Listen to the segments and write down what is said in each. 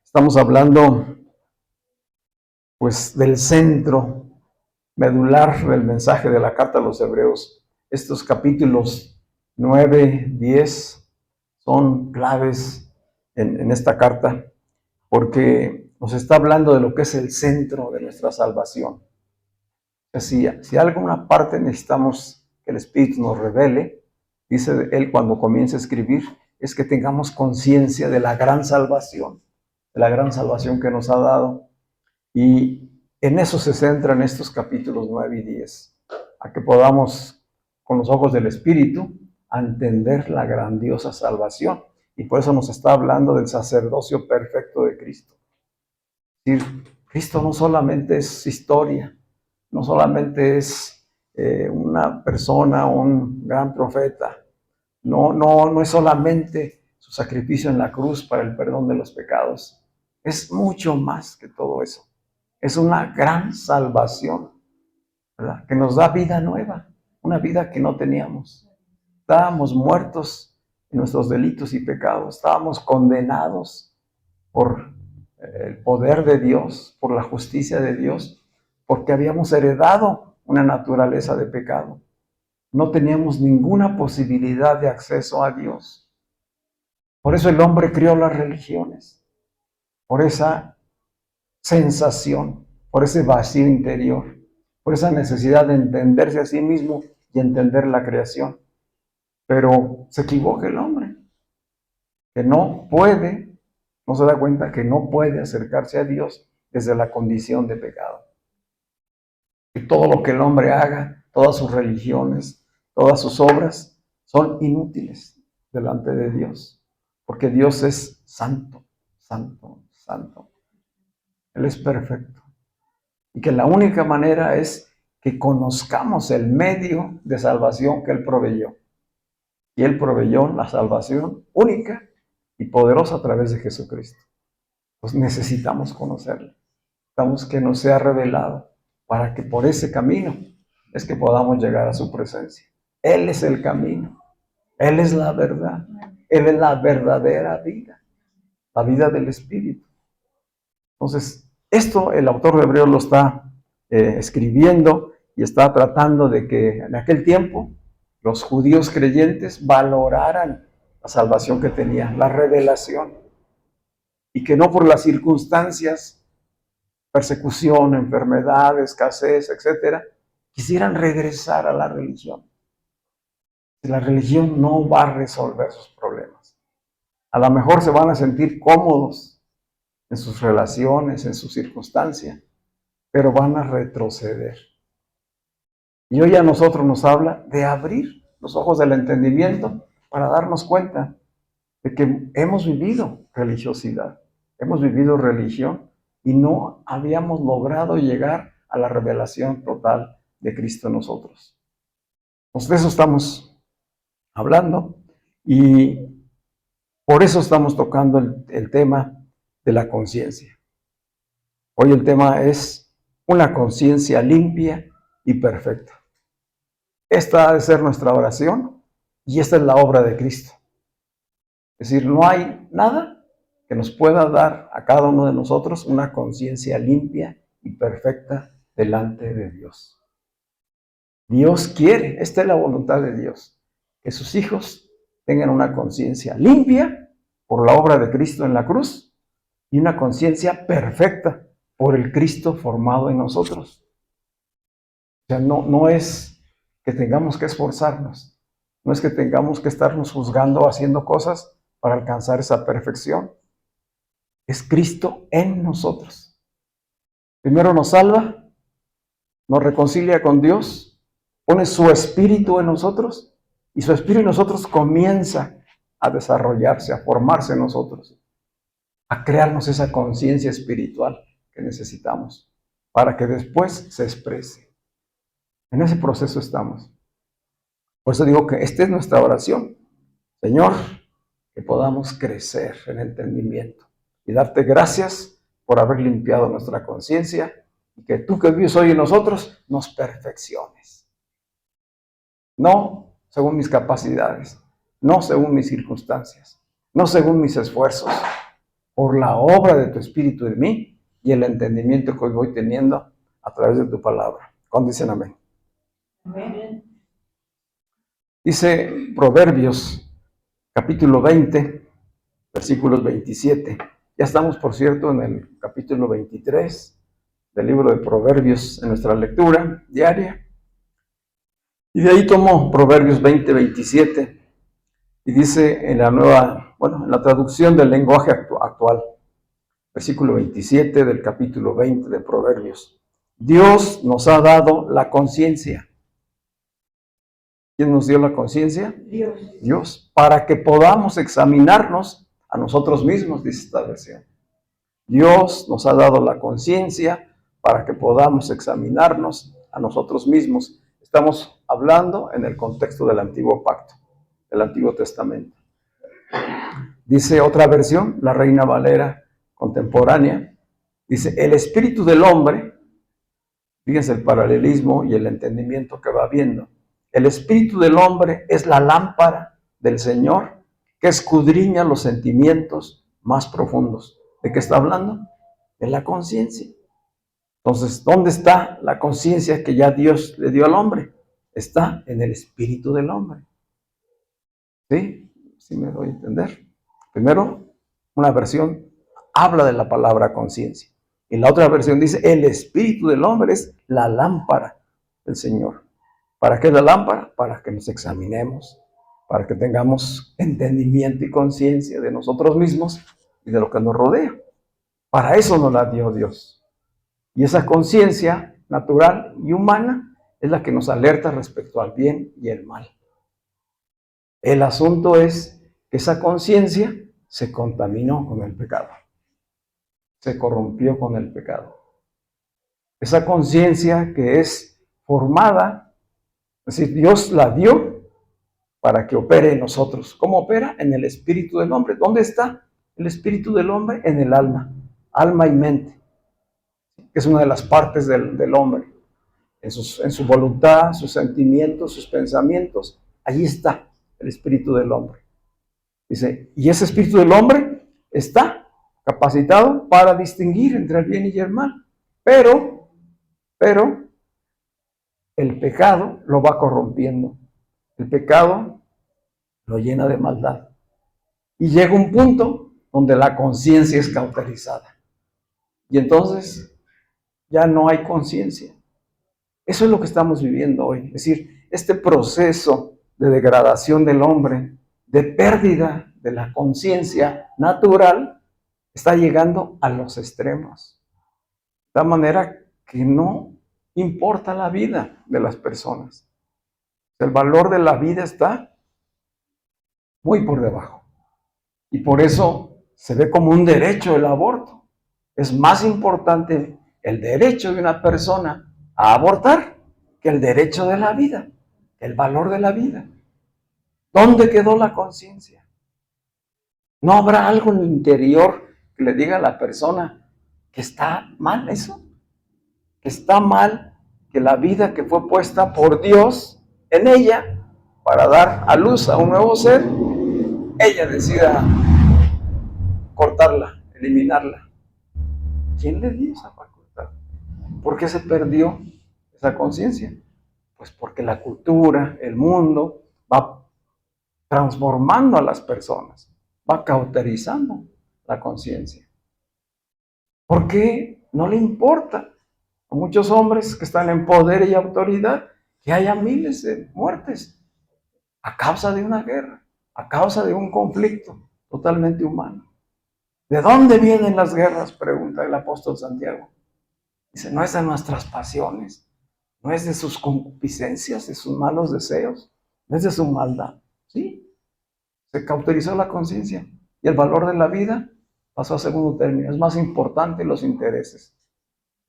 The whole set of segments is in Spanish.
Estamos hablando, pues, del centro medular del mensaje de la carta a los Hebreos. Estos capítulos 9, 10 son claves en esta carta, porque nos está hablando de lo que es el centro de nuestra salvación. Si alguna parte necesitamos que el Espíritu nos revele, dice él cuando comienza a escribir, es que tengamos conciencia de la gran salvación que nos ha dado. Y en eso se centran estos capítulos 9 y 10, a que podamos, con los ojos del Espíritu, entender la grandiosa salvación. Y por eso nos está hablando del sacerdocio perfecto de Cristo. Es decir, Cristo no solamente es historia, no solamente es una persona, un gran profeta, no es solamente su sacrificio en la cruz para el perdón de los pecados, es mucho más que todo eso. Es una gran salvación, ¿verdad?, que nos da vida nueva, una vida que no teníamos. Estábamos muertos en nuestros delitos y pecados, estábamos condenados por el poder de Dios, por la justicia de Dios, porque habíamos heredado una naturaleza de pecado. No teníamos ninguna posibilidad de acceso a Dios. Por eso el hombre creó las religiones, por esa sensación, por ese vacío interior, por esa necesidad de entenderse a sí mismo y entender la creación. Pero se equivoca el hombre, que no se da cuenta que no puede acercarse a Dios desde la condición de pecado. Y todo lo que el hombre haga, todas sus religiones, todas sus obras, son inútiles delante de Dios, porque Dios es santo, santo, santo. Él es perfecto. Y que la única manera es que conozcamos el medio de salvación que Él proveyó. Y Él proveyó la salvación única y poderosa a través de Jesucristo. Pues necesitamos conocerlo. Necesitamos que nos sea revelado para que por ese camino es que podamos llegar a su presencia. Él es el camino. Él es la verdad. Él es la verdadera vida. La vida del Espíritu. Entonces, esto el autor de Hebreos lo está escribiendo y está tratando de que en aquel tiempo los judíos creyentes valoraran la salvación que tenían, la revelación, y que no por las circunstancias, persecución, enfermedad, escasez, etcétera, quisieran regresar a la religión. La religión no va a resolver sus problemas. A lo mejor se van a sentir cómodos en sus relaciones, en su circunstancia, pero van a retroceder. Y hoy a nosotros nos habla de abrir los ojos del entendimiento para darnos cuenta de que hemos vivido religiosidad, hemos vivido religión y no habíamos logrado llegar a la revelación total de Cristo en nosotros. Pues de eso estamos hablando y por eso estamos tocando el tema de la conciencia. Hoy el tema es una conciencia limpia y perfecta. Esta ha de ser nuestra oración y esta es la obra de Cristo. Es decir, no hay nada que nos pueda dar a cada uno de nosotros una conciencia limpia y perfecta delante de Dios. Dios quiere, esta es la voluntad de Dios, que sus hijos tengan una conciencia limpia por la obra de Cristo en la cruz y una conciencia perfecta por el Cristo formado en nosotros. O sea, no es que tengamos que esforzarnos, no es que tengamos que estarnos juzgando o haciendo cosas para alcanzar esa perfección. Es Cristo en nosotros. Primero nos salva, nos reconcilia con Dios, pone su espíritu en nosotros y su espíritu en nosotros comienza a desarrollarse, a formarse en nosotros, a crearnos esa conciencia espiritual que necesitamos para que después se exprese. En ese proceso estamos. Por eso digo que esta es nuestra oración, Señor, que podamos crecer en entendimiento y darte gracias por haber limpiado nuestra conciencia y que tú que vives hoy en nosotros nos perfecciones. No según mis capacidades, no según mis circunstancias, no según mis esfuerzos, por la obra de tu Espíritu en mí y el entendimiento que hoy voy teniendo a través de tu palabra. ¿Cuándo dicen amén? Amén. Dice Proverbios, capítulo 20, versículos 27. Ya estamos, por cierto, en el capítulo 23 del libro de Proverbios en nuestra lectura diaria. Y de ahí tomo Proverbios 20, 27 y dice en la nueva, en la traducción del lenguaje actual, versículo 27 del capítulo 20 de Proverbios. Dios nos ha dado la conciencia. ¿Quién nos dio la conciencia? Dios. Dios, para que podamos examinarnos a nosotros mismos, dice esta versión. Dios nos ha dado la conciencia para que podamos examinarnos a nosotros mismos. Estamos hablando en el contexto del Antiguo Pacto, del Antiguo Testamento. Dice otra versión, la Reina Valera contemporánea, dice, el espíritu del hombre, fíjense el paralelismo y el entendimiento que va habiendo. El espíritu del hombre es la lámpara del Señor que escudriña los sentimientos más profundos. ¿De qué está hablando? De la conciencia. Entonces, ¿dónde está la conciencia que ya Dios le dio al hombre? Está en el espíritu del hombre. ¿Sí? ¿Sí me doy a entender? Primero, una versión habla de la palabra conciencia. Y la otra versión dice, el espíritu del hombre es la lámpara del Señor. ¿Para qué es la lámpara? Para que nos examinemos, para que tengamos entendimiento y conciencia de nosotros mismos y de lo que nos rodea. Para eso nos la dio Dios. Y esa conciencia natural y humana es la que nos alerta respecto al bien y el mal. El asunto es que esa conciencia se contaminó con el pecado. Se corrompió con el pecado. Esa conciencia que es formada, es decir, Dios la dio para que opere en nosotros. ¿Cómo opera? En el espíritu del hombre. ¿Dónde está el espíritu del hombre? En el alma. Alma y mente, que es una de las partes del hombre. En su voluntad, sus sentimientos, sus pensamientos. Allí está el espíritu del hombre. Dice, y ese espíritu del hombre está capacitado para distinguir entre el bien y el mal. Pero el pecado lo va corrompiendo. El pecado lo llena de maldad. Y llega un punto donde la conciencia es cauterizada. Y entonces ya no hay conciencia. Eso es lo que estamos viviendo hoy. Es decir, este proceso de degradación del hombre, de pérdida de la conciencia natural, está llegando a los extremos. De tal manera que no importa la vida de las personas. El valor de la vida está muy por debajo. Y por eso se ve como un derecho el aborto. Es más importante el derecho de una persona a abortar que el derecho de la vida, el valor de la vida. ¿Dónde quedó la conciencia? ¿No habrá algo en el interior que le diga a la persona que está mal eso? Que está mal que la vida que fue puesta por Dios en ella para dar a luz a un nuevo ser, ella decida cortarla, eliminarla. ¿Quién le dio esa facultad? ¿Por qué se perdió esa conciencia? Pues porque la cultura, el mundo, va transformando a las personas, va cauterizando la conciencia. ¿Por qué no le importa a muchos hombres que están en poder y autoridad que haya miles de muertes a causa de una guerra, a causa de un conflicto totalmente humano? ¿De dónde vienen las guerras?, pregunta el apóstol Santiago. Dice, no es de nuestras pasiones, no es de sus concupiscencias, de sus malos deseos, no es de su maldad. ¿Sí? Se cauterizó la conciencia y el valor de la vida pasó a segundo término. Es más importante los intereses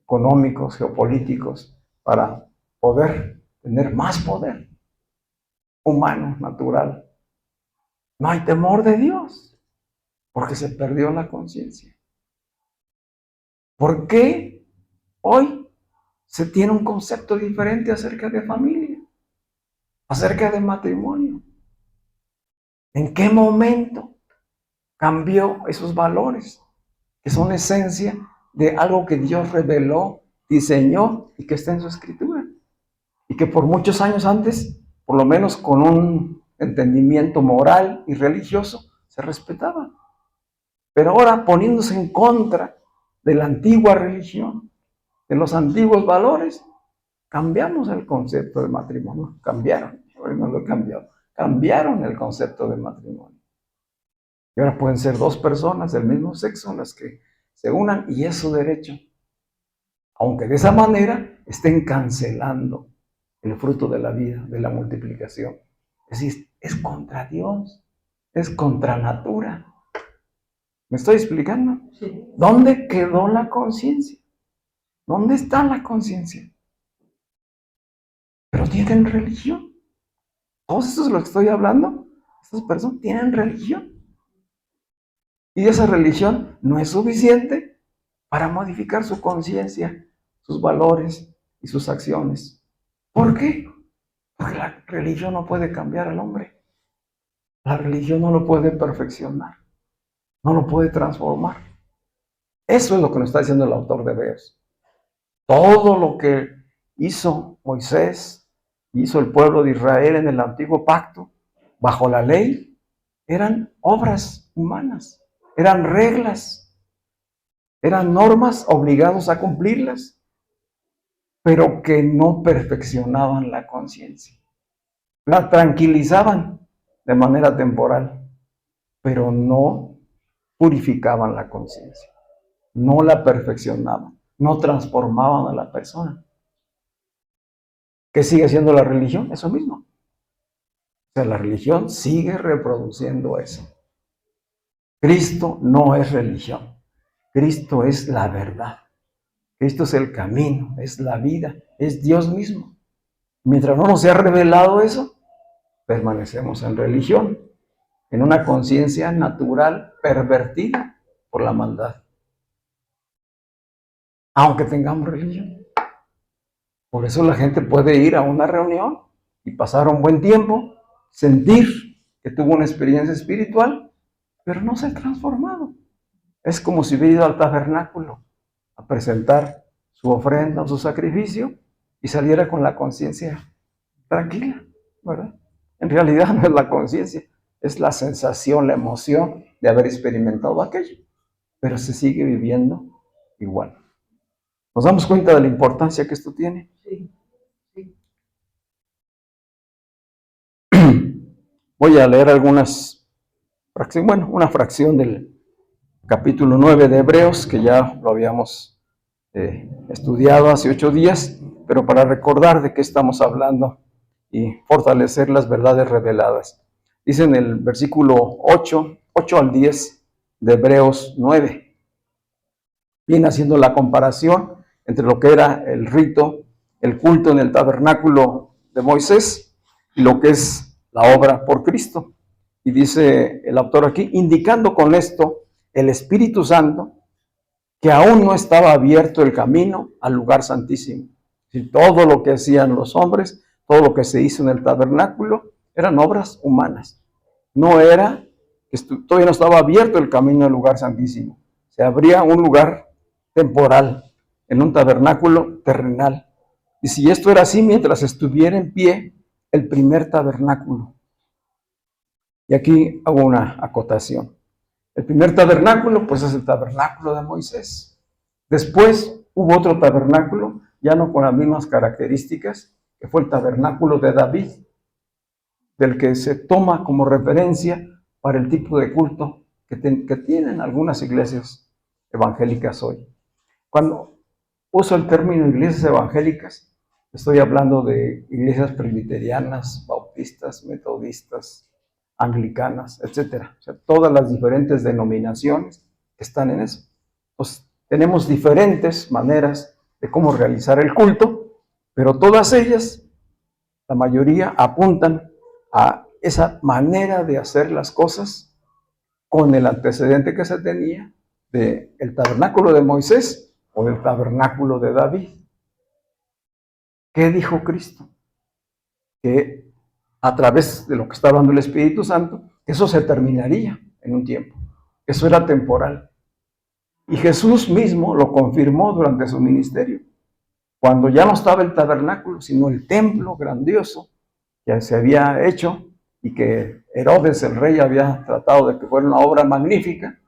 económicos, geopolíticos, para poder tener más poder humano, natural. No hay temor de Dios, porque se perdió la conciencia. ¿Por qué hoy se tiene un concepto diferente acerca de familia, acerca de matrimonio? ¿En qué momento cambió esos valores, que son esencia de algo que Dios reveló, diseñó y que está en su escritura? Y que por muchos años antes, por lo menos con un entendimiento moral y religioso, se respetaba. Pero ahora, poniéndose en contra de la antigua religión, de los antiguos valores, cambiamos el concepto de matrimonio. Cambiaron, hoy no lo he cambiado. Cambiaron el concepto de matrimonio. Y ahora pueden ser dos personas del mismo sexo las que se unan y es su derecho. Aunque de esa manera estén cancelando el fruto de la vida, de la multiplicación. Es decir, es contra Dios, es contra natura. ¿Me estoy explicando? Sí. ¿Dónde quedó la conciencia? ¿Dónde está la conciencia? Pero tienen religión. Todos estos de los que estoy hablando, estas personas tienen religión. Y esa religión no es suficiente para modificar su conciencia, sus valores y sus acciones. ¿Por qué? Porque la religión no puede cambiar al hombre. La religión no lo puede perfeccionar. No lo puede transformar. Eso es lo que nos está diciendo el autor de Hebreos. Todo lo que hizo Moisés, hizo el pueblo de Israel en el antiguo pacto, bajo la ley, eran obras humanas, eran reglas, eran normas obligados a cumplirlas, pero que no perfeccionaban la conciencia. La tranquilizaban de manera temporal, pero no purificaban la conciencia, no la perfeccionaban, no transformaban a la persona. ¿Qué sigue siendo la religión? Eso mismo. O sea, la religión sigue reproduciendo eso. Cristo no es religión. Cristo es la verdad. Cristo es el camino, es la vida, es Dios mismo. Mientras no nos sea revelado eso, permanecemos en religión, en una conciencia natural pervertida por la maldad. Aunque tengamos religión. Por eso la gente puede ir a una reunión y pasar un buen tiempo, sentir que tuvo una experiencia espiritual, pero no se ha transformado. Es como si hubiera ido al tabernáculo a presentar su ofrenda o su sacrificio y saliera con la conciencia tranquila, ¿verdad? En realidad no es la conciencia, es la sensación, la emoción de haber experimentado aquello, pero se sigue viviendo igual. ¿Nos damos cuenta de la importancia que esto tiene? Sí. Sí. Voy a leer una fracción del capítulo 9 de Hebreos, que ya lo habíamos estudiado hace 8 días, pero para recordar de qué estamos hablando y fortalecer las verdades reveladas. Dice en el versículo 8 al 10 de Hebreos 9, viene haciendo la comparación entre lo que era el rito, el culto en el tabernáculo de Moisés y lo que es la obra por Cristo. Y dice el autor aquí, indicando con esto el Espíritu Santo, que aún no estaba abierto el camino al lugar santísimo. Y todo lo que hacían los hombres, todo lo que se hizo en el tabernáculo, eran obras humanas. No era, todavía no estaba abierto el camino al lugar santísimo. Se abría un lugar temporal, en un tabernáculo terrenal. Y si esto era así mientras estuviera en pie el primer tabernáculo. Y aquí hago una acotación. El primer tabernáculo, pues es el tabernáculo de Moisés. Después hubo otro tabernáculo, ya no con las mismas características, que fue el tabernáculo de David, del que se toma como referencia para el tipo de culto que tienen algunas iglesias evangélicas hoy. Cuando uso el término iglesias evangélicas, estoy hablando de iglesias presbiterianas, bautistas, metodistas, anglicanas, etcétera. O sea, todas las diferentes denominaciones que están en eso. Pues tenemos diferentes maneras de cómo realizar el culto, pero todas ellas, la mayoría, apuntan a esa manera de hacer las cosas con el antecedente que se tenía del tabernáculo de Moisés o del tabernáculo de David. ¿Qué dijo Cristo? Que a través de lo que está hablando el Espíritu Santo, eso se terminaría en un tiempo. Eso era temporal. Y Jesús mismo lo confirmó durante su ministerio. Cuando ya no estaba el tabernáculo, sino el templo grandioso que se había hecho y que Herodes el rey había tratado de que fuera una obra magnífica,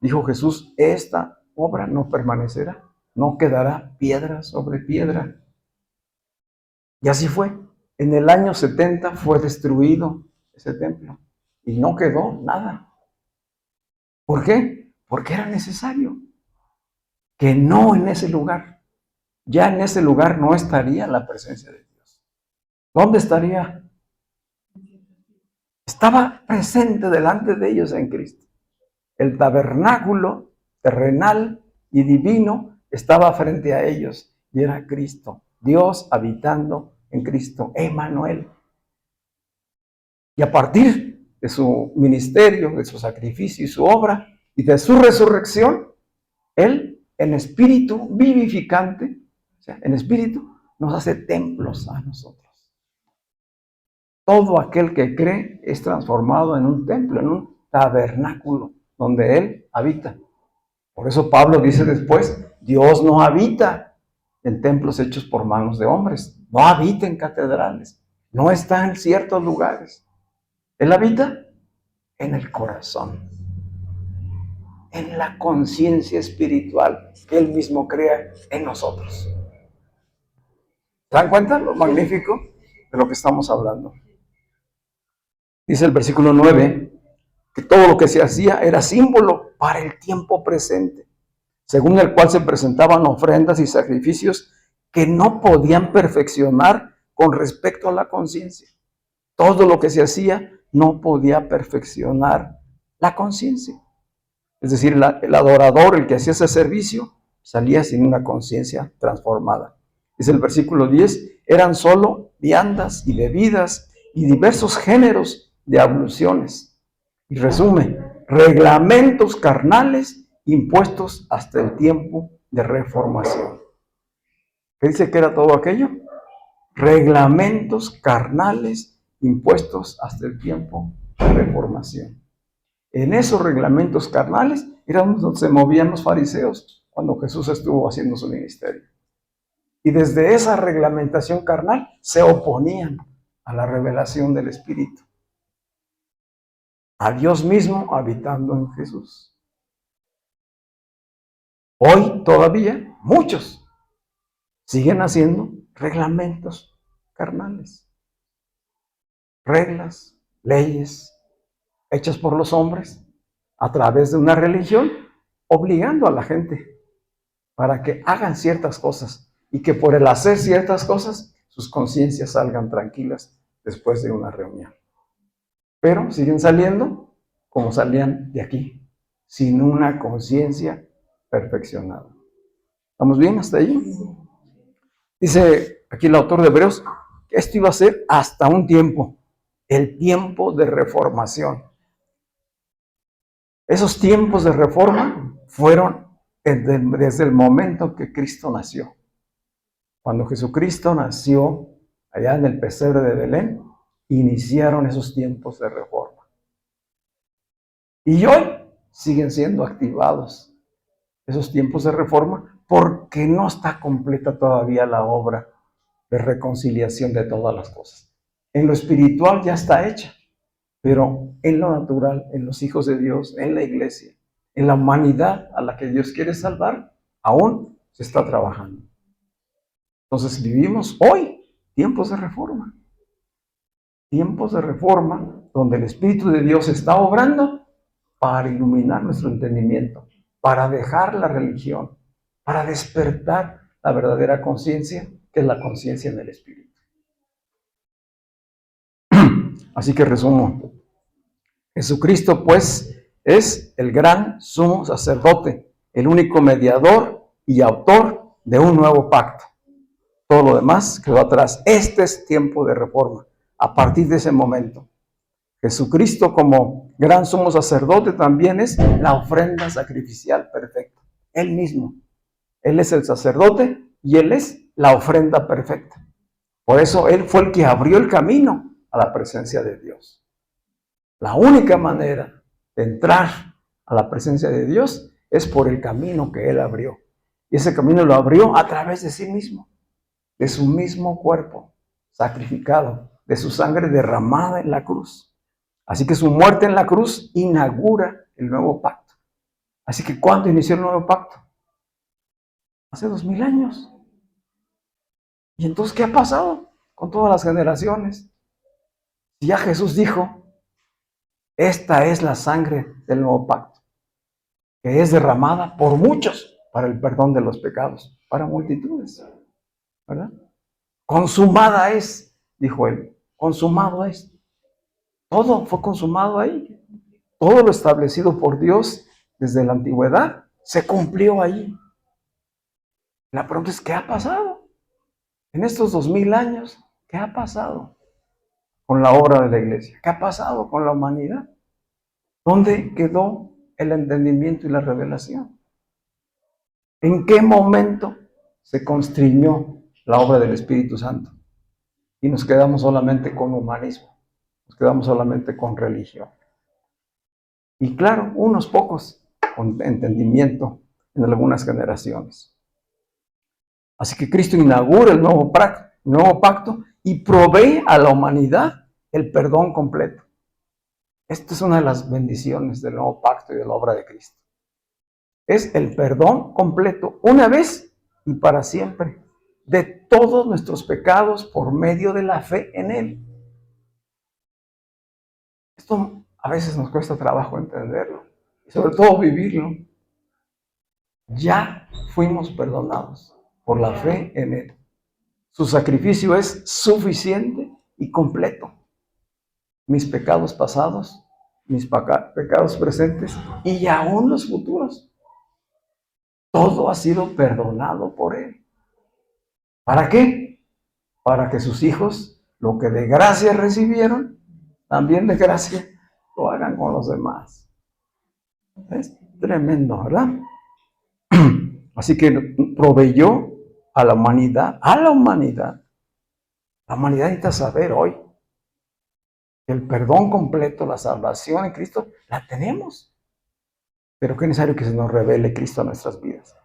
dijo Jesús, esta obra no permanecerá, no quedará piedra sobre piedra. Y así fue. En el año 70 fue destruido ese templo y no quedó nada. ¿Por qué? Porque era necesario que no en ese lugar, ya en ese lugar no estaría la presencia de Dios. ¿Dónde estaría? Estaba presente delante de ellos en Cristo. El tabernáculo terrenal y divino estaba frente a ellos y era Cristo, Dios habitando en Cristo, Emmanuel. Y a partir de su ministerio, de su sacrificio y su obra y de su resurrección, Él en espíritu vivificante, o sea, en espíritu, nos hace templos a nosotros. Todo aquel que cree es transformado en un templo, en un tabernáculo donde Él habita. Por eso Pablo dice después, Dios no habita en templos hechos por manos de hombres, no habita en catedrales, no está en ciertos lugares. Él habita en el corazón, en la conciencia espiritual que Él mismo crea en nosotros. ¿Se dan cuenta lo magnífico de lo que estamos hablando? Dice el versículo 9, que todo lo que se hacía era símbolo para el tiempo presente, según el cual se presentaban ofrendas y sacrificios que no podían perfeccionar con respecto a la conciencia. Todo lo que se hacía no podía perfeccionar la conciencia. Es decir, el adorador, el que hacía ese servicio, salía sin una conciencia transformada. Dice el versículo 10, eran solo viandas y bebidas y diversos géneros de abluciones. Y resume, reglamentos carnales impuestos hasta el tiempo de reformación. ¿Qué dice que era todo aquello? Reglamentos carnales impuestos hasta el tiempo de reformación. En esos reglamentos carnales era donde se movían los fariseos cuando Jesús estuvo haciendo su ministerio. Y desde esa reglamentación carnal se oponían a la revelación del Espíritu, a Dios mismo habitando en Jesús. Hoy todavía muchos siguen haciendo reglamentos carnales, reglas, leyes hechas por los hombres a través de una religión, obligando a la gente para que hagan ciertas cosas y que por el hacer ciertas cosas sus conciencias salgan tranquilas después de una reunión. Pero siguen saliendo como salían de aquí, sin una conciencia perfeccionada. ¿Estamos bien hasta ahí? Dice aquí el autor de Hebreos que esto iba a ser hasta un tiempo, el tiempo de reformación. Esos tiempos de reforma fueron desde el momento que Cristo nació. Cuando Jesucristo nació allá en el pesebre de Belén, iniciaron esos tiempos de reforma. Y hoy siguen siendo activados esos tiempos de reforma porque no está completa todavía la obra de reconciliación de todas las cosas. En lo espiritual ya está hecha, pero en lo natural, en los hijos de Dios, en la iglesia, en la humanidad a la que Dios quiere salvar, aún se está trabajando. Entonces vivimos hoy tiempos de reforma. Tiempos de reforma donde el Espíritu de Dios está obrando para iluminar nuestro entendimiento, para dejar la religión, para despertar la verdadera conciencia, que es la conciencia en el Espíritu. Así que resumo. Jesucristo, pues, es el gran sumo sacerdote, el único mediador y autor de un nuevo pacto. Todo lo demás quedó atrás. Este es tiempo de reforma. A partir de ese momento, Jesucristo como gran sumo sacerdote también es la ofrenda sacrificial perfecta. Él mismo. Él es el sacerdote y Él es la ofrenda perfecta. Por eso Él fue el que abrió el camino a la presencia de Dios. La única manera de entrar a la presencia de Dios es por el camino que Él abrió. Y ese camino lo abrió a través de sí mismo, de su mismo cuerpo sacrificado, de su sangre derramada en la cruz. Así que su muerte en la cruz inaugura el nuevo pacto. Así que ¿cuándo inició el nuevo pacto? Hace 2000 años. ¿Y entonces qué ha pasado con todas las generaciones? Y ya Jesús dijo, esta es la sangre del nuevo pacto, que es derramada por muchos para el perdón de los pecados, para multitudes, ¿verdad? Consumada es, dijo él, consumado es. Todo fue consumado ahí. Todo lo establecido por Dios desde la antigüedad se cumplió ahí. La pregunta es, ¿qué ha pasado? En estos 2000 años, ¿qué ha pasado con la obra de la iglesia? ¿Qué ha pasado con la humanidad? ¿Dónde quedó el entendimiento y la revelación? ¿En qué momento se constriñó la obra del Espíritu Santo? Y nos quedamos solamente con humanismo, nos quedamos solamente con religión. Y claro, unos pocos con entendimiento en algunas generaciones. Así que Cristo inaugura el nuevo pacto y provee a la humanidad el perdón completo. Esta es una de las bendiciones del nuevo pacto y de la obra de Cristo. Es el perdón completo, una vez y para siempre, de todos nuestros pecados por medio de la fe en Él. Esto a veces nos cuesta trabajo entenderlo y sobre todo vivirlo. Ya fuimos perdonados por la fe en Él. Su sacrificio es suficiente y completo. Mis pecados pasados, mis pecados presentes y aún los futuros. Todo ha sido perdonado por Él. ¿Para qué? Para que sus hijos, lo que de gracia recibieron, también de gracia lo hagan con los demás. Es tremendo, ¿verdad? Así que proveyó a la humanidad. La humanidad necesita saber hoy que el perdón completo, la salvación en Cristo, la tenemos. Pero que es necesario que se nos revele Cristo a nuestras vidas.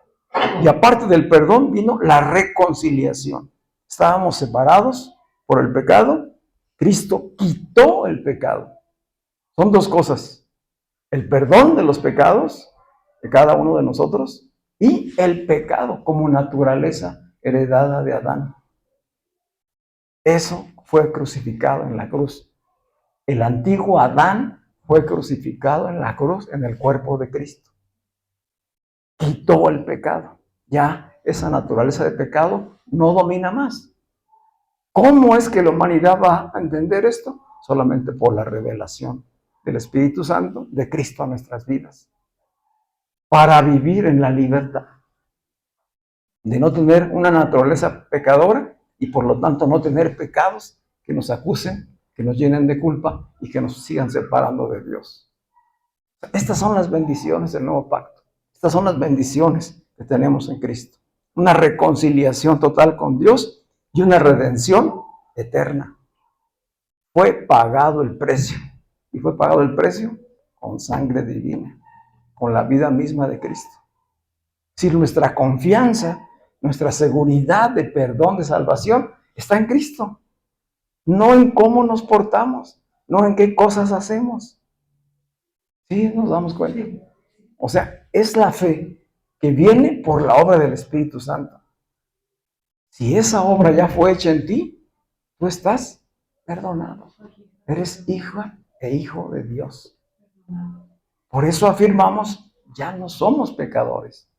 Y aparte del perdón vino la reconciliación. Estábamos separados por el pecado. Cristo quitó el pecado. Son dos cosas. El perdón de los pecados de cada uno de nosotros y el pecado como naturaleza heredada de Adán. Eso fue crucificado en la cruz. El antiguo Adán fue crucificado en la cruz, en el cuerpo de Cristo. Quitó el pecado. Ya esa naturaleza de pecado no domina más. ¿Cómo es que la humanidad va a entender esto? Solamente por la revelación del Espíritu Santo, de Cristo a nuestras vidas. Para vivir en la libertad. De no tener una naturaleza pecadora y por lo tanto no tener pecados que nos acusen, que nos llenen de culpa y que nos sigan separando de Dios. Estas son las bendiciones del nuevo pacto. Estas son las bendiciones que tenemos en Cristo. Una reconciliación total con Dios y una redención eterna. Fue pagado el precio. Y fue pagado el precio con sangre divina, con la vida misma de Cristo. Si nuestra confianza, nuestra seguridad de perdón, de salvación, está en Cristo. No en cómo nos portamos, no en qué cosas hacemos. Sí, nos damos cuenta. O sea, es la fe que viene por la obra del Espíritu Santo. Si esa obra ya fue hecha en ti, tú estás perdonado. Eres hija e hijo de Dios. Por eso afirmamos, ya no somos pecadores.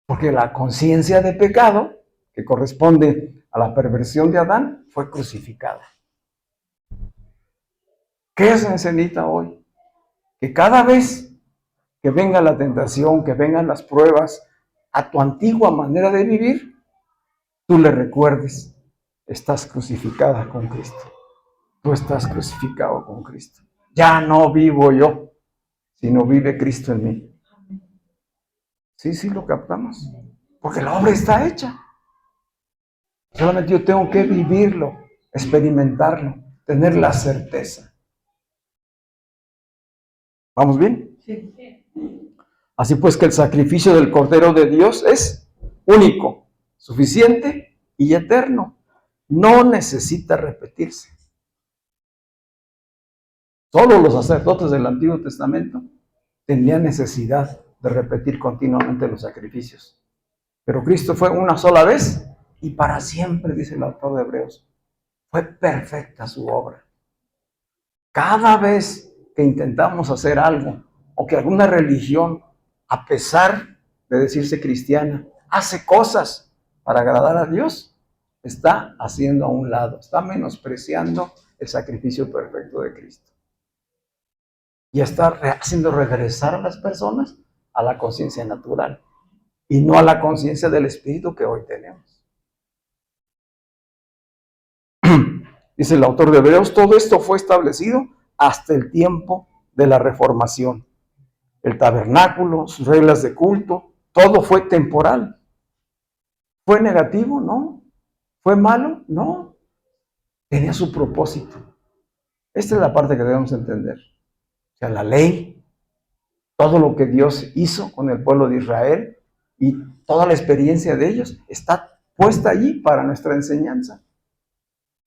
Porque la conciencia de pecado, que corresponde a la perversión de Adán, fue crucificada. ¿Qué se necesita hoy? Que cada vez que venga la tentación, que vengan las pruebas a tu antigua manera de vivir, tú le recuerdes, estás crucificada con Cristo. tú estás crucificado con Cristo. Ya no vivo yo, sino vive Cristo en mí. Sí, lo captamos. Porque la obra está hecha. Solamente yo tengo que vivirlo, experimentarlo, tener la certeza. ¿Vamos bien? Sí. Así pues que el sacrificio del Cordero de Dios es único, suficiente y eterno. No necesita repetirse. Solo los sacerdotes del Antiguo Testamento tenían necesidad de repetir continuamente los sacrificios. Pero Cristo fue una sola vez y para siempre, dice el autor de Hebreos. Fue perfecta su obra. Cada vez que intentamos hacer algo o que alguna religión, a pesar de decirse cristiana, hace cosas para agradar a Dios, está haciendo a un lado, está menospreciando el sacrificio perfecto de Cristo. Y está haciendo regresar a las personas a la conciencia natural y no a la conciencia del Espíritu que hoy tenemos. Dice el autor de Hebreos, todo esto fue establecido hasta el tiempo de la Reformación. El tabernáculo, sus reglas de culto, todo fue temporal. ¿Fue negativo? No. ¿Fue malo? No. Tenía su propósito. Esta es la parte que debemos entender. O sea, la ley, todo lo que Dios hizo con el pueblo de Israel y toda la experiencia de ellos está puesta allí para nuestra enseñanza.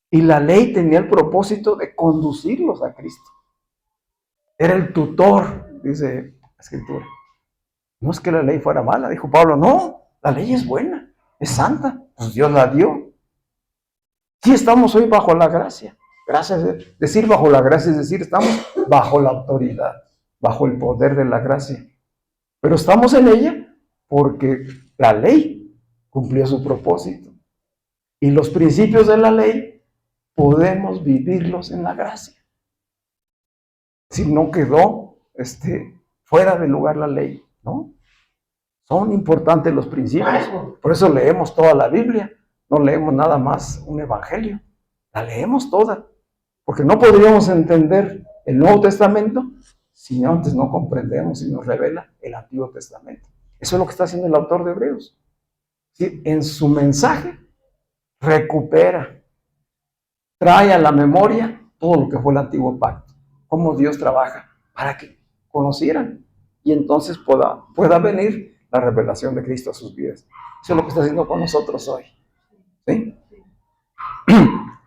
Y la ley tenía el propósito de conducirlos a Cristo. Era el tutor, dice la Escritura. No es que la ley fuera mala, dijo Pablo, no, la ley es buena, es santa, pues Dios la dio. Sí estamos hoy bajo la gracia. Gracias, decir bajo la gracia es decir, estamos bajo la autoridad, bajo el poder de la gracia. Pero estamos en ella porque la ley cumplió su propósito. Y los principios de la ley podemos vivirlos en la gracia. Si no quedó fuera de lugar la ley, ¿no? Son importantes los principios. Por eso leemos toda la Biblia. No leemos nada más un evangelio. La leemos toda. Porque no podríamos entender el Nuevo Testamento si antes no comprendemos y nos revela el Antiguo Testamento. Eso es lo que está haciendo el autor de Hebreos. ¿Sí? En su mensaje recupera, trae a la memoria todo lo que fue el antiguo pacto, cómo Dios trabaja para que conocieran y entonces pueda venir la revelación de Cristo a sus vidas. Eso es lo que está haciendo con nosotros hoy. ¿Sí?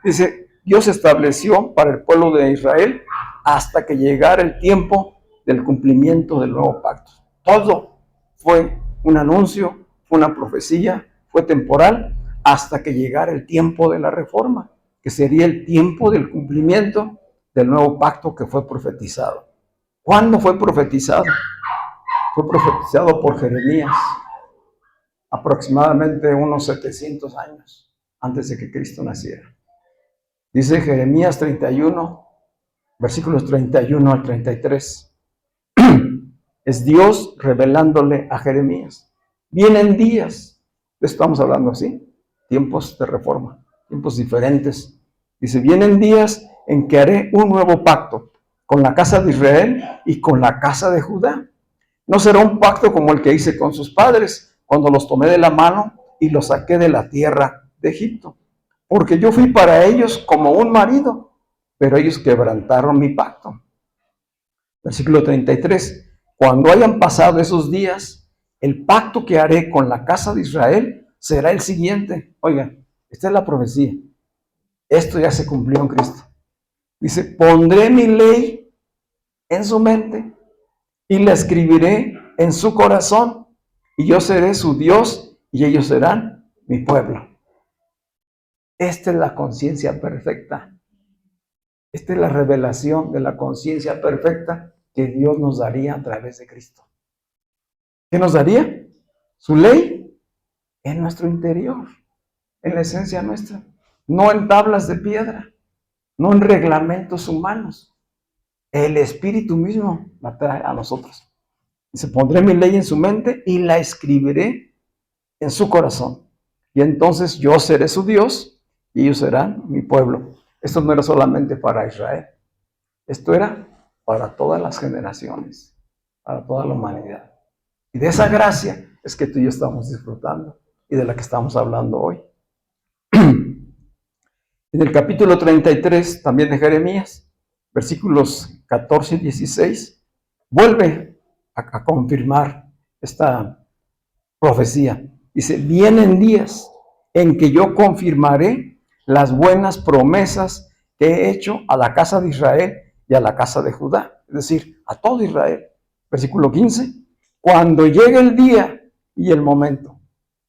Dice, Dios estableció para el pueblo de Israel hasta que llegara el tiempo del cumplimiento del nuevo pacto. Todo fue un anuncio, fue una profecía, fue temporal, hasta que llegara el tiempo de la reforma, que sería el tiempo del cumplimiento del nuevo pacto que fue profetizado. ¿Cuándo fue profetizado? Fue profetizado por Jeremías, aproximadamente unos 700 años antes de que Cristo naciera. Dice Jeremías 31, versículos 31 al 33. Es Dios revelándole a Jeremías. Vienen días, estamos hablando así, tiempos de reforma, tiempos diferentes. Dice, vienen días en que haré un nuevo pacto con la casa de Israel y con la casa de Judá. No será un pacto como el que hice con sus padres cuando los tomé de la mano y los saqué de la tierra de Egipto. Porque yo fui para ellos como un marido, pero ellos quebrantaron mi pacto. Versículo 33. Cuando hayan pasado esos días, el pacto que haré con la casa de Israel será el siguiente. Oigan, esta es la profecía. Esto ya se cumplió en Cristo. Dice, pondré mi ley en su mente y la escribiré en su corazón, y yo seré su Dios y ellos serán mi pueblo. Esta es la conciencia perfecta. Esta es la revelación de la conciencia perfecta que Dios nos daría a través de Cristo. ¿Qué nos daría? Su ley en nuestro interior, en la esencia nuestra, no en tablas de piedra, no en reglamentos humanos. El Espíritu mismo la trae a nosotros. Dice, pondré mi ley en su mente y la escribiré en su corazón. Y entonces yo seré su Dios y ellos serán mi pueblo. Esto no era solamente para Israel, esto era para todas las generaciones, para toda la humanidad. Y de esa gracia es que tú y yo estamos disfrutando y de la que estamos hablando hoy. En el capítulo 33 también de Jeremías, versículos 14 y 16, vuelve a confirmar esta profecía. Dice, vienen días en que yo confirmaré las buenas promesas que he hecho a la casa de Israel y a la casa de Judá, es decir, a todo Israel. Versículo 15, cuando llegue el día y el momento,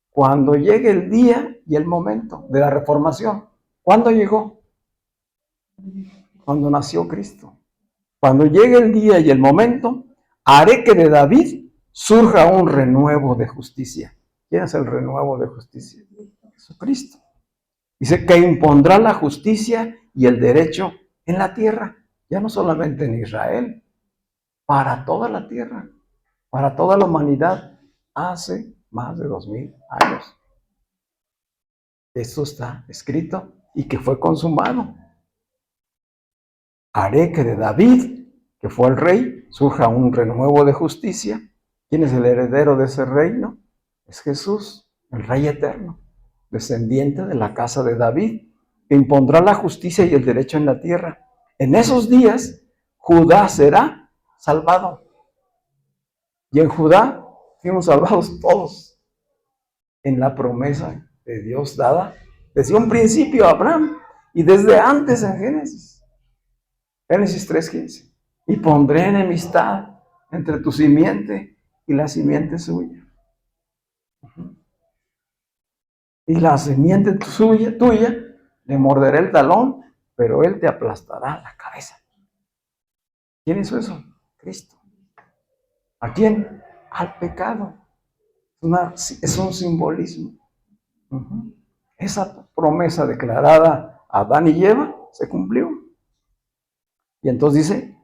cuando llegue el día y el momento de la reformación. ¿Cuándo llegó? Cuando nació Cristo. Cuando llegue el día y el momento, haré que de David surja un renuevo de justicia. ¿Quién es el renuevo de justicia? Jesucristo. Dice que impondrá la justicia y el derecho en la tierra, ya no solamente en Israel, para toda la tierra, para toda la humanidad, hace más de 2000 años. Esto está escrito y que fue consumado. Haré que de David, que fue el rey, surja un renuevo de justicia. ¿Quién es el heredero de ese reino? Es Jesús, el Rey eterno, descendiente de la casa de David, que impondrá la justicia y el derecho en la tierra. En esos días, Judá será salvado. Y en Judá fuimos salvados todos en la promesa de Dios dada desde un principio a Abraham y desde antes en Génesis. Génesis 3:15. Y pondré enemistad entre tu simiente y la simiente suya. Y la simiente tuya le morderá el talón, pero él te aplastará la cabeza. ¿Quién hizo eso? Cristo. ¿A quién? Al pecado. Es un simbolismo. Esa promesa declarada a Adán y Eva se cumplió. Y entonces dice,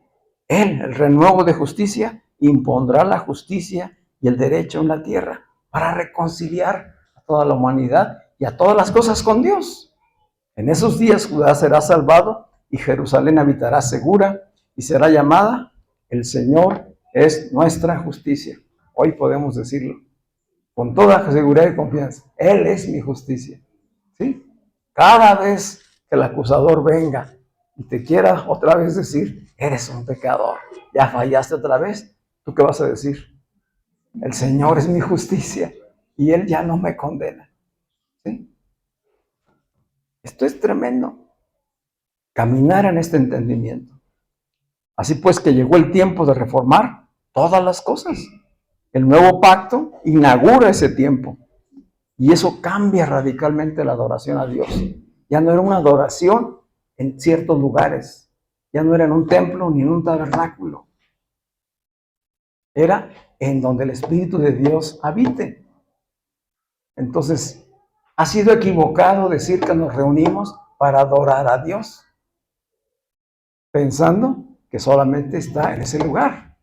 Él, el renuevo de justicia, impondrá la justicia y el derecho en la tierra para reconciliar a toda la humanidad y a todas las cosas con Dios. En esos días Judá será salvado y Jerusalén habitará segura y será llamada, el Señor es nuestra justicia. Hoy podemos decirlo con toda seguridad y confianza. Él es mi justicia. ¿Sí? Cada vez que el acusador venga y te quiera otra vez decir, eres un pecador, ya fallaste otra vez, ¿tú qué vas a decir? El Señor es mi justicia y Él ya no me condena. ¿Sí? Esto es tremendo. Caminar en este entendimiento. Así pues que llegó el tiempo de reformar todas las cosas. El nuevo pacto inaugura ese tiempo. Y eso cambia radicalmente la adoración a Dios. Ya no era una adoración en ciertos lugares. Ya no era en un templo ni en un tabernáculo. Era en donde el Espíritu de Dios habite. Entonces, ha sido equivocado decir que nos reunimos para adorar a Dios, pensando que solamente está en ese lugar.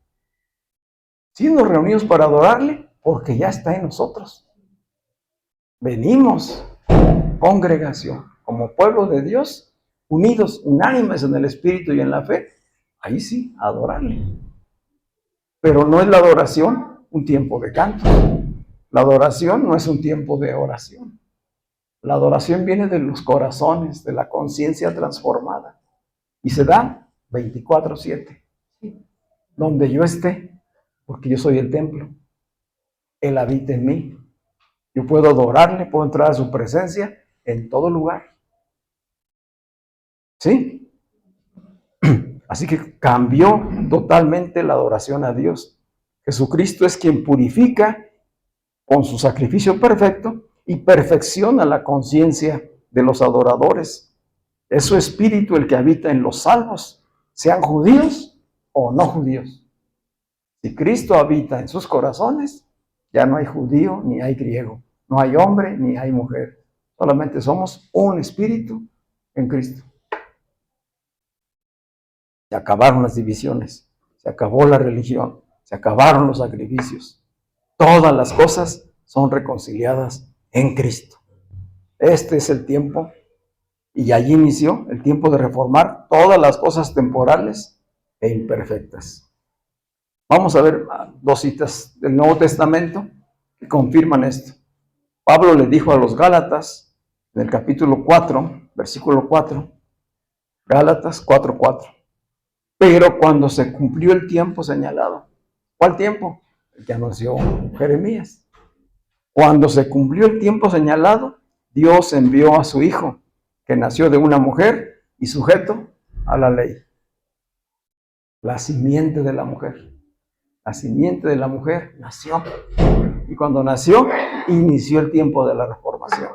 Sí, nos reunimos para adorarle porque ya está en nosotros. Venimos, congregación, como pueblo de Dios, unidos, unánimes en el Espíritu y en la fe, ahí sí, adorarle. Pero no es la adoración un tiempo de canto. La adoración no es un tiempo de oración. La adoración viene de los corazones, de la conciencia transformada. Y se da 24/7. Donde yo esté, porque yo soy el templo. Él habita en mí. Yo puedo adorarle, puedo entrar a su presencia en todo lugar. ¿Sí? Así que cambió totalmente la adoración a Dios. Jesucristo es quien purifica con su sacrificio perfecto y perfecciona la conciencia de los adoradores. Es su espíritu el que habita en los salvos, sean judíos o no judíos. Si Cristo habita en sus corazones, ya no hay judío ni hay griego, no hay hombre ni hay mujer. Solamente somos un espíritu en Cristo. Se acabaron las divisiones, se acabó la religión, se acabaron los sacrificios. Todas las cosas son reconciliadas en Cristo. Este es el tiempo Y allí inició el tiempo de reformar todas las cosas temporales e imperfectas. Vamos a ver dos citas del Nuevo Testamento que confirman esto. Pablo le dijo a los Gálatas, en el capítulo 4, versículo 4, Gálatas 4:4. Pero cuando se cumplió el tiempo señalado, ¿cuál tiempo? El que anunció Jeremías. Cuando se cumplió el tiempo señalado, Dios envió a su Hijo, que nació de una mujer y sujeto a la ley. La simiente de la mujer. La simiente de la mujer nació. Y cuando nació, inició el tiempo de la reformación.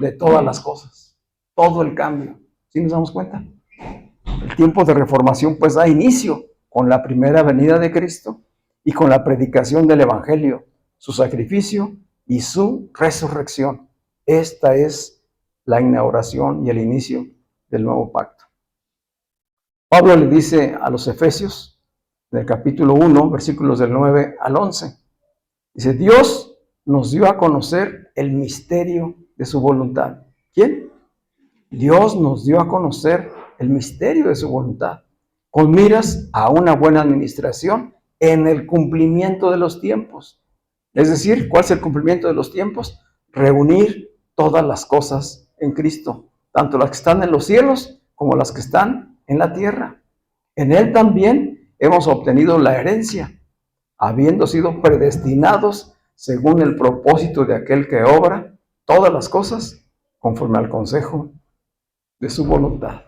De todas las cosas. Todo el cambio. ¿Sí nos damos cuenta? El tiempo de reformación pues da inicio con la primera venida de Cristo y con la predicación del Evangelio, su sacrificio y su resurrección. Esta es la inauguración y el inicio del nuevo pacto. Pablo le dice a los Efesios, en el capítulo 1, versículos del 9 al 11, dice, Dios nos dio a conocer el misterio de su voluntad. ¿Quién? Dios nos dio a conocer el misterio de su voluntad, con miras a una buena administración en el cumplimiento de los tiempos. Es decir, ¿cuál es el cumplimiento de los tiempos? Reunir todas las cosas en Cristo, tanto las que están en los cielos como las que están en la tierra. En Él también hemos obtenido la herencia, habiendo sido predestinados según el propósito de aquel que obra todas las cosas conforme al consejo de su voluntad.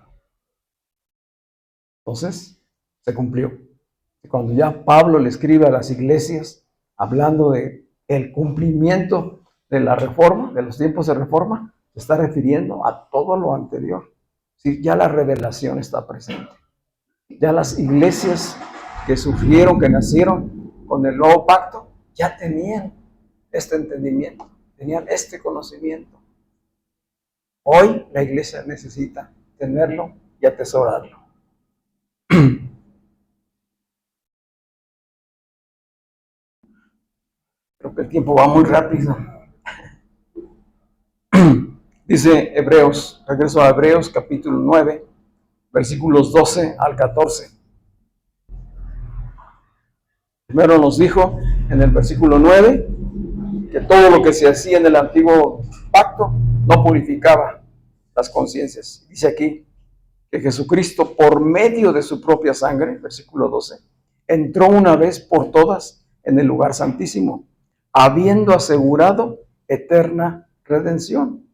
Entonces, se cumplió. Y cuando ya Pablo le escribe a las iglesias, hablando de el cumplimiento de la reforma, de los tiempos de reforma, se está refiriendo a todo lo anterior. Sí, ya la revelación está presente. Ya las iglesias que sufrieron, que nacieron con el nuevo pacto, ya tenían este entendimiento, tenían este conocimiento. Hoy la iglesia necesita tenerlo y atesorarlo. Creo que el tiempo va muy rápido. Dice Hebreos, regreso a Hebreos capítulo 9, versículos 12 al 14. Primero nos dijo en el versículo 9 que todo lo que se hacía en el antiguo pacto no purificaba las conciencias. Dice aquí que Jesucristo, por medio de su propia sangre, versículo 12, entró una vez por todas en el lugar santísimo, habiendo asegurado eterna redención.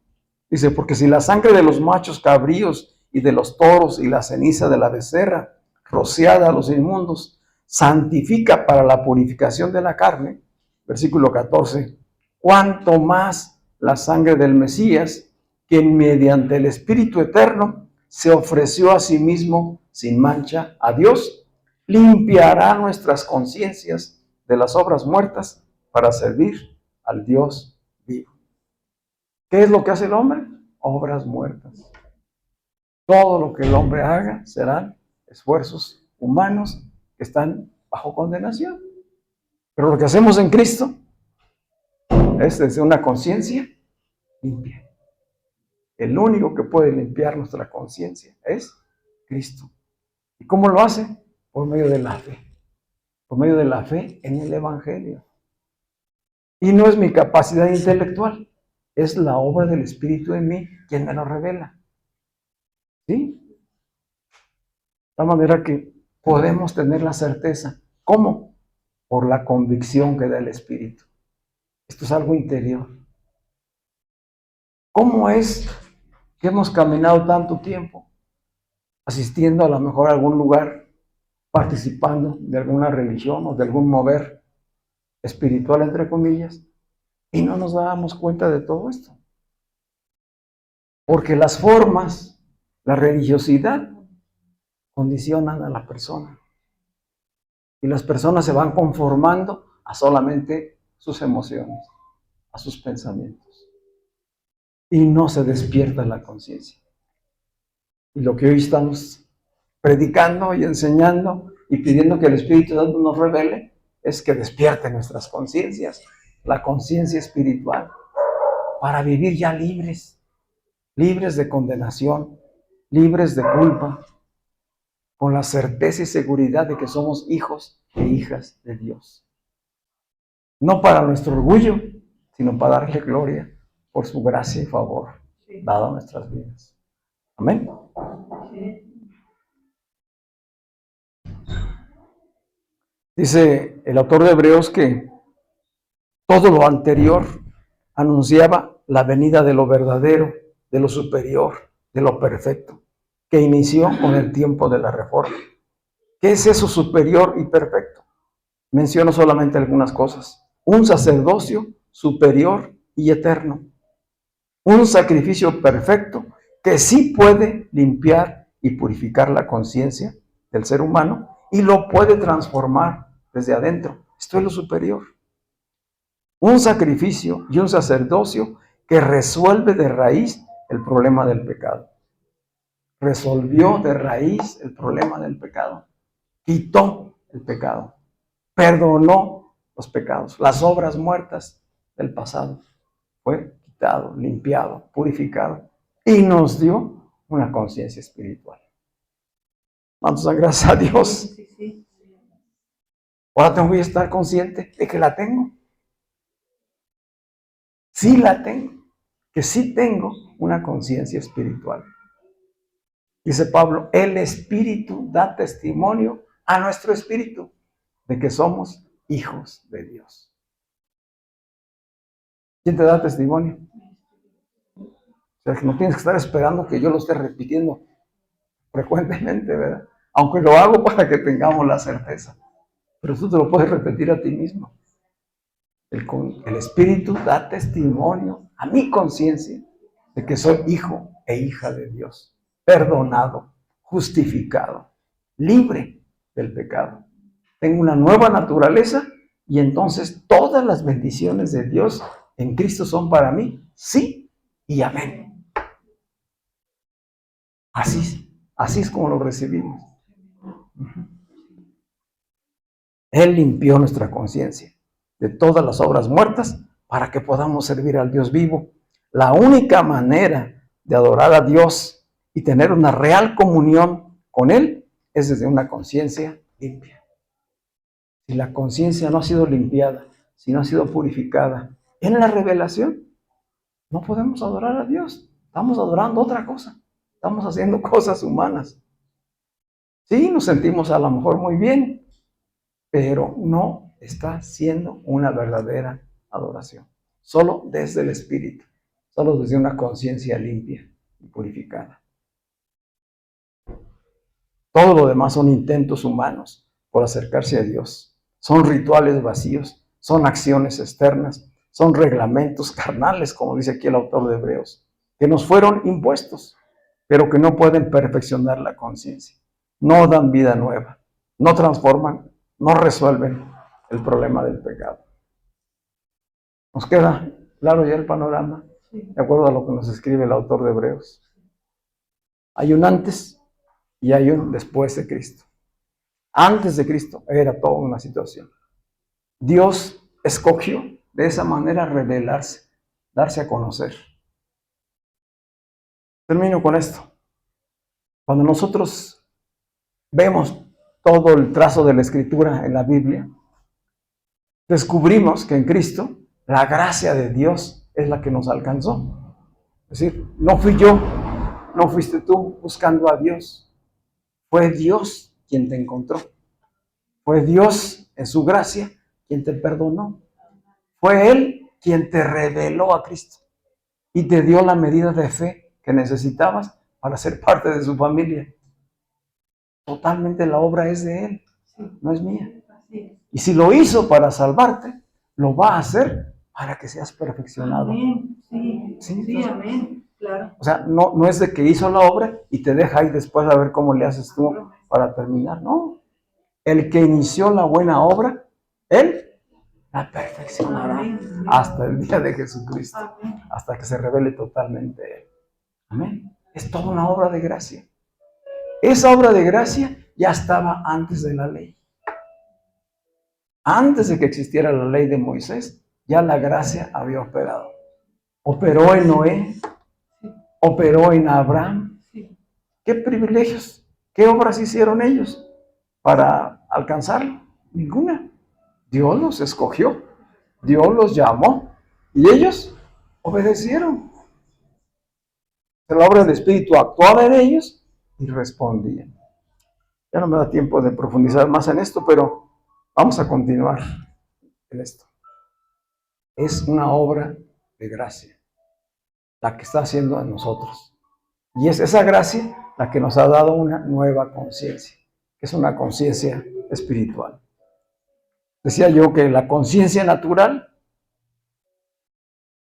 Dice, porque si la sangre de los machos cabríos y de los toros y la ceniza de la becerra, rociada a los inmundos, santifica para la purificación de la carne, versículo 14, cuanto más la sangre del Mesías, quien mediante el Espíritu Eterno se ofreció a sí mismo sin mancha a Dios, limpiará nuestras conciencias de las obras muertas para servir al Dios vivo. ¿Qué es lo que hace el hombre? Obras muertas. Todo lo que el hombre haga serán esfuerzos humanos que están bajo condenación. Pero lo que hacemos en Cristo es desde una conciencia limpia. El único que puede limpiar nuestra conciencia es Cristo. ¿Y cómo lo hace? Por medio de la fe. Por medio de la fe en el Evangelio. Y no es mi capacidad intelectual, es la obra del Espíritu en mí quien me lo revela. ¿Sí? De tal manera que podemos tener la certeza. ¿Cómo? Por la convicción que da el Espíritu. Esto es algo interior. ¿Cómo es que hemos caminado tanto tiempo asistiendo a lo mejor a algún lugar, participando de alguna religión o de algún mover espiritual, entre comillas, y no nos dábamos cuenta de todo esto? Porque las formas, la religiosidad, condicionan a la persona. Y las personas se van conformando a solamente sus emociones, a sus pensamientos. Y no se despierta la conciencia. Y lo que hoy estamos predicando y enseñando y pidiendo que el Espíritu Santo nos revele es que despierte nuestras conciencias, la conciencia espiritual, para vivir ya libres, libres de condenación, libres de culpa, con la certeza y seguridad de que somos hijos e hijas de Dios. No para nuestro orgullo, sino para darle gloria por su gracia y favor dado a nuestras vidas. Amén. Dice el autor de Hebreos que todo lo anterior anunciaba la venida de lo verdadero, de lo superior, de lo perfecto, que inició con el tiempo de la reforma. ¿Qué es eso superior y perfecto? Menciono solamente algunas cosas. Un sacerdocio superior y eterno. Un sacrificio perfecto que sí puede limpiar y purificar la conciencia del ser humano y lo puede transformar desde adentro. Esto es lo superior. Un sacrificio y un sacerdocio que resuelve de raíz el problema del pecado. Resolvió de raíz el problema del pecado. Quitó el pecado. Perdonó los pecados. Las obras muertas del pasado. Fue quitado, limpiado, purificado. Y nos dio una conciencia espiritual. Vamos a dar gracias a Dios. Ahora tengo que estar consciente de que la tengo. Sí la tengo. Que sí tengo una conciencia espiritual. Dice Pablo, el Espíritu da testimonio a nuestro espíritu de que somos hijos de Dios. ¿Quién te da testimonio? O sea, que no tienes que estar esperando que yo lo esté repitiendo frecuentemente, ¿verdad? Aunque lo hago para que tengamos la certeza. Pero tú te lo puedes repetir a ti mismo. El Espíritu da testimonio a mi conciencia de que soy hijo e hija de Dios, perdonado, justificado, libre del pecado. Tengo una nueva naturaleza y entonces todas las bendiciones de Dios en Cristo son para mí, sí y amén. Así es como lo recibimos. Él limpió nuestra conciencia de todas las obras muertas para que podamos servir al Dios vivo. La única manera de adorar a Dios y tener una real comunión con Él es desde una conciencia limpia. Si la conciencia no ha sido limpiada, si no ha sido purificada en la revelación, no podemos adorar a Dios. Estamos adorando otra cosa. Estamos haciendo cosas humanas. Sí, nos sentimos a lo mejor muy bien, pero no está siendo una verdadera adoración. Solo desde el Espíritu, solo desde una conciencia limpia y purificada. Todo lo demás son intentos humanos por acercarse a Dios. Son rituales vacíos, son acciones externas, son reglamentos carnales, como dice aquí el autor de Hebreos, que nos fueron impuestos, pero que no pueden perfeccionar la conciencia. No dan vida nueva, no transforman, no resuelven el problema del pecado. ¿Nos queda claro ya el panorama? De acuerdo a lo que nos escribe el autor de Hebreos. Hay un antes y hay un después de Cristo. Antes de Cristo era toda una situación. Dios escogió de esa manera revelarse, darse a conocer. Termino con esto. Cuando nosotros vemos todo el trazo de la Escritura en la Biblia, descubrimos que en Cristo la gracia de Dios es la que nos alcanzó. Es decir, no fui yo, no fuiste tú buscando a Dios. Fue Dios quien te encontró. Fue Dios en su gracia quien te perdonó. Fue Él quien te reveló a Cristo y te dio la medida de fe que necesitabas para ser parte de su familia. Totalmente la obra es de Él, no es mía. Y si lo hizo para salvarte, lo va a hacer para que seas perfeccionado. Amén. Sí, amén. Claro. O sea, no es de que hizo la obra y te deja ahí después a ver cómo le haces tú para terminar. No. El que inició la buena obra, Él la perfeccionará hasta el día de Jesucristo, hasta que se revele totalmente Él. Amén. Es toda una obra de gracia. Esa obra de gracia ya estaba antes de la ley. Antes de que existiera la ley de Moisés, ya la gracia había operado. Operó en Noé, operó en Abraham. Sí. ¿Qué privilegios? ¿Qué obras hicieron ellos para alcanzarlo? Ninguna. Dios los escogió, Dios los llamó y ellos obedecieron. La obra del Espíritu actuaba en ellos y respondían. Ya no me da tiempo de profundizar más en esto, pero vamos a continuar en esto. Es una obra de gracia la que está haciendo en nosotros. Y es esa gracia la que nos ha dado una nueva conciencia, que es una conciencia espiritual. Decía yo que la conciencia natural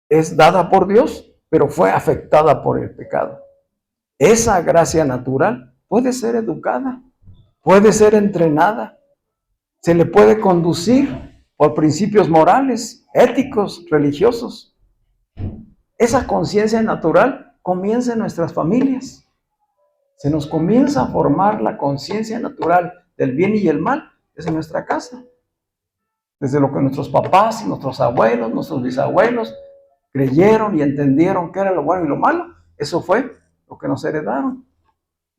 es dada por Dios, pero fue afectada por el pecado. Esa gracia natural puede ser educada, puede ser entrenada, se le puede conducir por principios morales, éticos, religiosos. Esa conciencia natural comienza en nuestras familias. Se nos comienza a formar la conciencia natural del bien y el mal desde nuestra casa. Desde lo que nuestros papás y nuestros abuelos, nuestros bisabuelos creyeron y entendieron qué era lo bueno y lo malo. Eso fue lo que nos heredaron.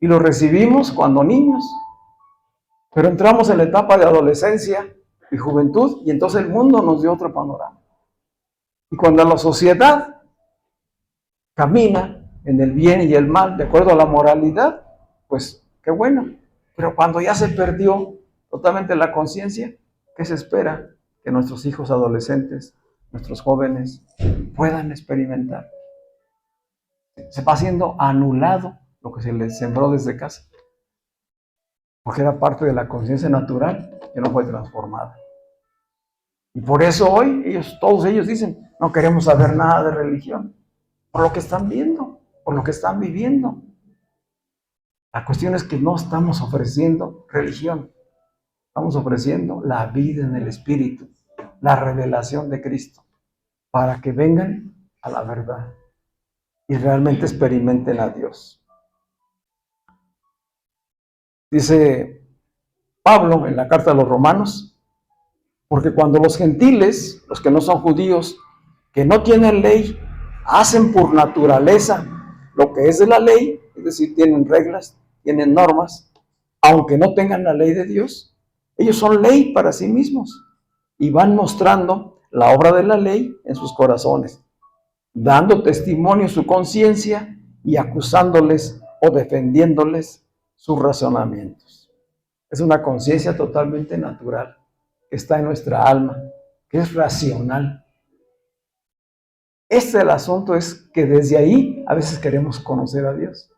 Y lo recibimos cuando niños. Pero entramos en la etapa de adolescencia y juventud y entonces el mundo nos dio otro panorama. Y cuando la sociedad camina en el bien y el mal de acuerdo a la moralidad, pues qué bueno. Pero cuando ya se perdió totalmente la conciencia, ¿qué se espera? Que nuestros hijos adolescentes, nuestros jóvenes puedan experimentar. Se va haciendo anulado lo que se les sembró desde casa, porque era parte de la conciencia natural que no fue transformada. Y por eso hoy todos ellos dicen, no queremos saber nada de religión, por lo que están viendo, por lo que están viviendo. La cuestión es que no estamos ofreciendo religión, estamos ofreciendo la vida en el Espíritu, la revelación de Cristo, para que vengan a la verdad y realmente experimenten a Dios. Dice Pablo en la carta a los Romanos, porque cuando los gentiles, los que no son judíos, que no tienen ley, hacen por naturaleza lo que es de la ley, es decir, tienen reglas, tienen normas, aunque no tengan la ley de Dios, ellos son ley para sí mismos y van mostrando la obra de la ley en sus corazones, dando testimonio su conciencia y acusándoles o defendiéndoles sus razonamientos. Es una conciencia totalmente natural que está en nuestra alma, que es racional. El asunto es que desde ahí a veces queremos conocer a Dios.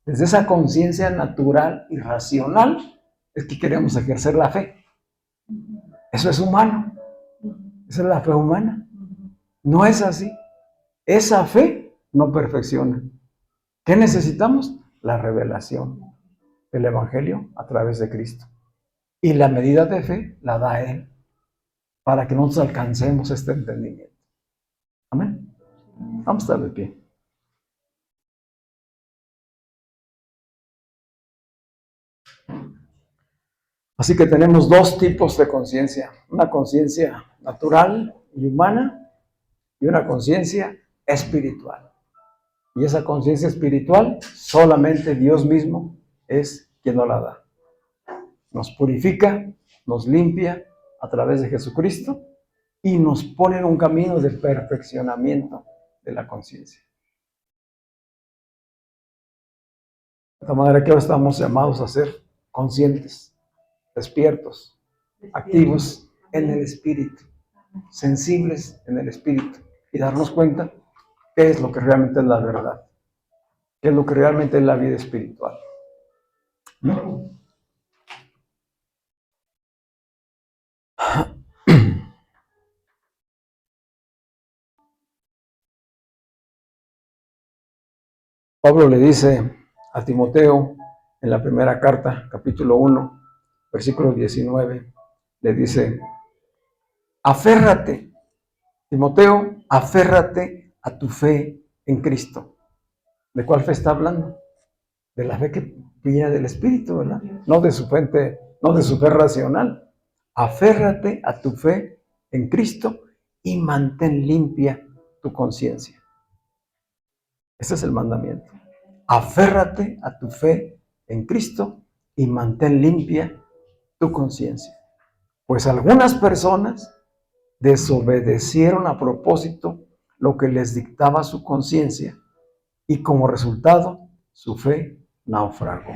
Desde esa conciencia natural y racional es que queremos ejercer la fe. Eso es humano. Esa es la fe humana. No es así. Esa fe no perfecciona. ¿Qué necesitamos? La revelación del Evangelio a través de Cristo. Y la medida de fe la da Él para que nosotros alcancemos este entendimiento. Amén. Vamos a estar de pie. Así que tenemos dos tipos de conciencia. Una conciencia natural y humana y una conciencia espiritual. Y esa conciencia espiritual solamente Dios mismo es quien nos la da. Nos purifica, nos limpia a través de Jesucristo y nos pone en un camino de perfeccionamiento de la conciencia. De tal manera que ahora estamos llamados a ser conscientes, despiertos, activos en el Espíritu, sensibles en el Espíritu y darnos cuenta qué es lo que realmente es la verdad, qué es lo que realmente es la vida espiritual. ¿No? Pablo le dice a Timoteo en la primera carta, capítulo 1, versículo 19, le dice, aférrate, Timoteo, aférrate a tu fe en Cristo. ¿De cuál fe está hablando? De la fe que viene del Espíritu, ¿verdad? No de su fe racional. Aférrate a tu fe en Cristo y mantén limpia tu conciencia. Ese es el mandamiento. Aférrate a tu fe en Cristo y mantén limpia tu conciencia. Pues algunas personas desobedecieron a propósito lo que les dictaba su conciencia y como resultado su fe naufragó.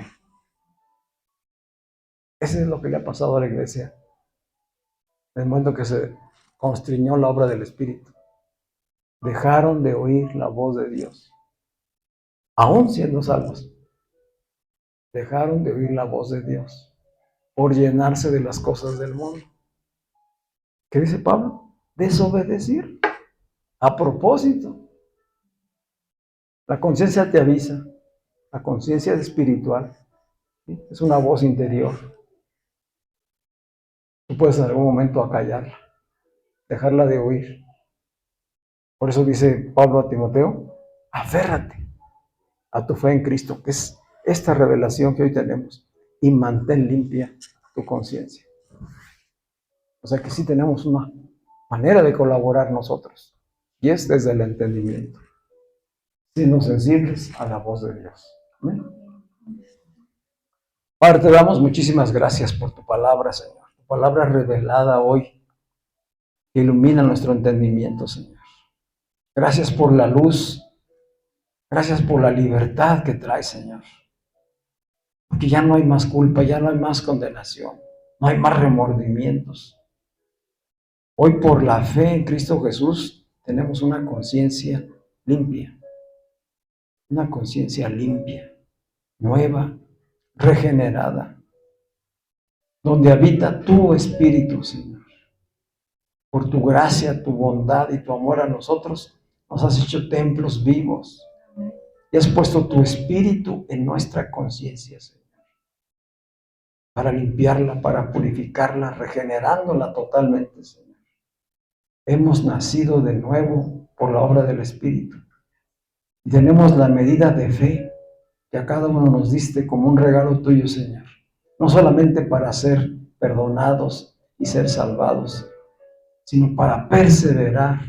Eso es lo que le ha pasado a la iglesia en el momento que se constriñó la obra del Espíritu. Dejaron de oír la voz de Dios, aún siendo salvos. Dejaron de oír la voz de Dios por llenarse de las cosas del mundo. ¿Qué dice Pablo? Desobedecer a propósito. La conciencia te avisa, la conciencia es espiritual, ¿sí? Es una voz interior. Tú puedes en algún momento acallarla, dejarla de oír. Por eso dice Pablo a Timoteo, aférrate a tu fe en Cristo, que es esta revelación que hoy tenemos, y mantén limpia tu conciencia. O sea que sí tenemos una manera de colaborar nosotros, y es desde el entendimiento, siendo sensibles a la voz de Dios. ¿Amén? Padre, te damos muchísimas gracias por tu palabra, Señor. Tu palabra revelada hoy, que ilumina nuestro entendimiento, Señor. Gracias por la luz, gracias por la libertad que trae, Señor. Porque ya no hay más culpa, ya no hay más condenación, no hay más remordimientos. Hoy por la fe en Cristo Jesús tenemos una conciencia limpia, nueva, regenerada, donde habita tu Espíritu, Señor. Por tu gracia, tu bondad y tu amor a nosotros, nos has hecho templos vivos y has puesto tu Espíritu en nuestra conciencia, Señor, para limpiarla, para purificarla, regenerándola totalmente, Señor. Hemos nacido de nuevo por la obra del Espíritu y tenemos la medida de fe que a cada uno nos diste como un regalo tuyo, Señor. No solamente para ser perdonados y ser salvados, sino para perseverar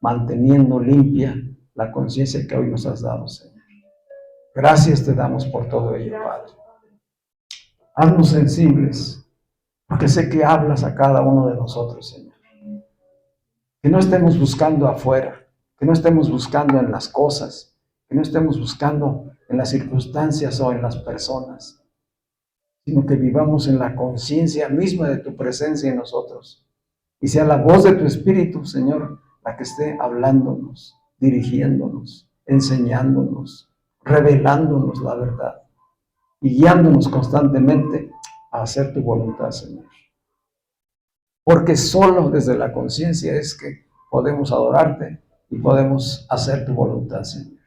manteniendo limpia la conciencia que hoy nos has dado, Señor. Gracias te damos por todo ello, Padre. Haznos sensibles, porque sé que hablas a cada uno de nosotros, Señor. Que no estemos buscando afuera, que no estemos buscando en las cosas, que no estemos buscando en las circunstancias o en las personas, sino que vivamos en la conciencia misma de tu presencia en nosotros. Y sea la voz de tu Espíritu, Señor, la que esté hablándonos, dirigiéndonos, enseñándonos, revelándonos la verdad y guiándonos constantemente a hacer tu voluntad, Señor. Porque solo desde la conciencia es que podemos adorarte y podemos hacer tu voluntad, Señor.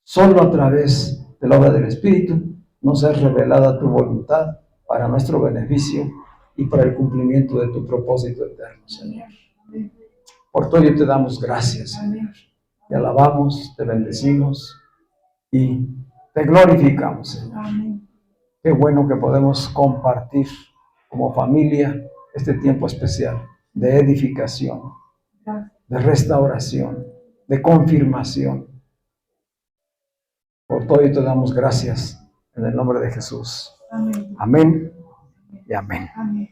Solo a través de la obra del Espíritu nos es revelada tu voluntad para nuestro beneficio y para el cumplimiento de tu propósito eterno, Señor. Por todo ello te damos gracias, Señor. Te alabamos, te bendecimos y te glorificamos, Señor. Qué bueno que podemos compartir como familia este tiempo especial de edificación, de restauración, de confirmación. Por todo ello te damos gracias en el nombre de Jesús. Amén. Amén y amén. Amén.